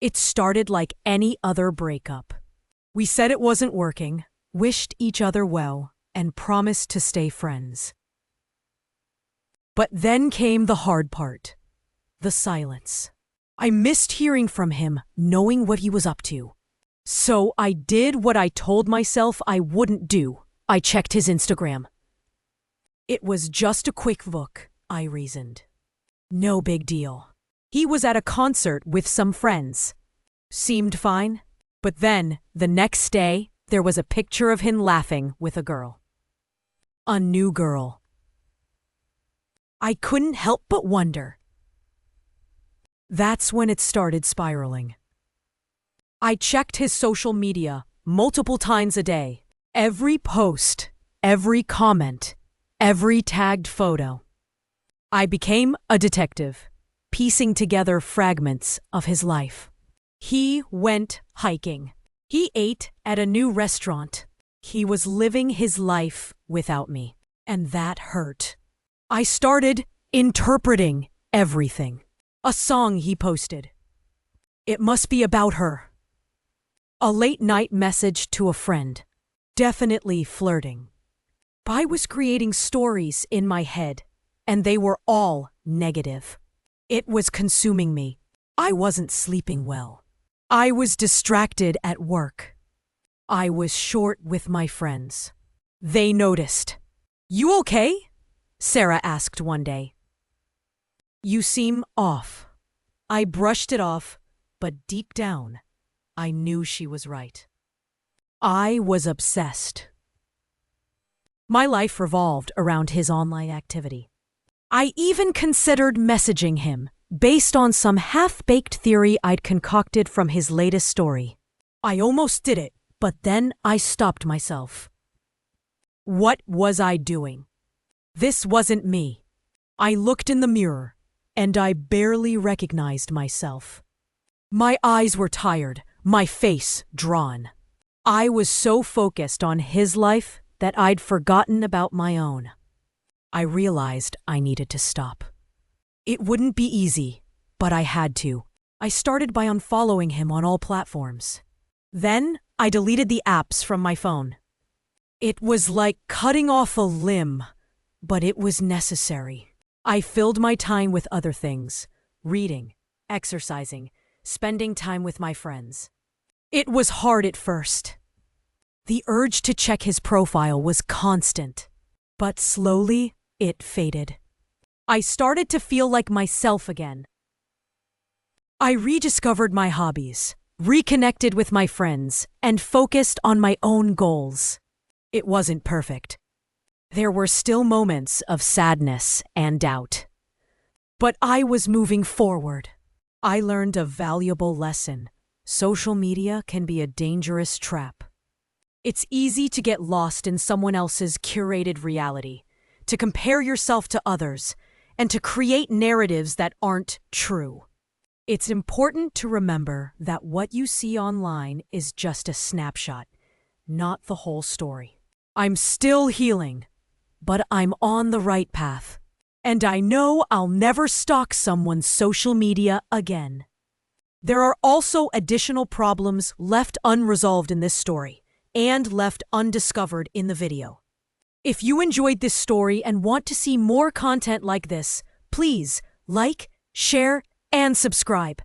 It started like any other breakup. We said it wasn't working, wished each other well, and promised to stay friends. But then came the hard part, the silence. I missed hearing from him, knowing what he was up to. So I did what I told myself I wouldn't do. I checked his Instagram. It was just a quick look, I reasoned. No big deal. He was at a concert with some friends. Seemed fine. But then, the next day, there was a picture of him laughing with a girl. A new girl. I couldn't help but wonder. That's when it started spiraling. I checked his social media multiple times a day. Every post, every comment, every tagged photo. I became a detective, piecing together fragments of his life. He went hiking. He ate at a new restaurant. He was living his life without me, and that hurt. I started interpreting everything. A song he posted. It must be about her. A late-night message to a friend. Definitely flirting. I was creating stories in my head, and they were all negative. It was consuming me. I wasn't sleeping well. I was distracted at work. I was short with my friends. They noticed. "You okay?" Sarah asked one day. "You seem off." I brushed it off, but deep down, I knew she was right. I was obsessed. My life revolved around his online activity. I even considered messaging him, based on some half-baked theory I'd concocted from his latest story. I almost did it, but then I stopped myself. What was I doing? This wasn't me. I looked in the mirror, and I barely recognized myself. My eyes were tired, my face drawn. I was so focused on his life that I'd forgotten about my own. I realized I needed to stop. It wouldn't be easy, but I had to. I started by unfollowing him on all platforms. Then I deleted the apps from my phone. It was like cutting off a limb, but it was necessary. I filled my time with other things, reading, exercising, spending time with my friends. It was hard at first. The urge to check his profile was constant, but slowly it faded. I started to feel like myself again. I rediscovered my hobbies, reconnected with my friends, and focused on my own goals. It wasn't perfect. There were still moments of sadness and doubt. But I was moving forward. I learned a valuable lesson. Social media can be a dangerous trap. It's easy to get lost in someone else's curated reality, to compare yourself to others, and to create narratives that aren't true. It's important to remember that what you see online is just a snapshot, not the whole story. I'm still healing, but I'm on the right path. And I know I'll never stalk someone's social media again. There are also additional problems left unresolved in this story and left undiscovered in the video. If you enjoyed this story and want to see more content like this, please like, share, and subscribe.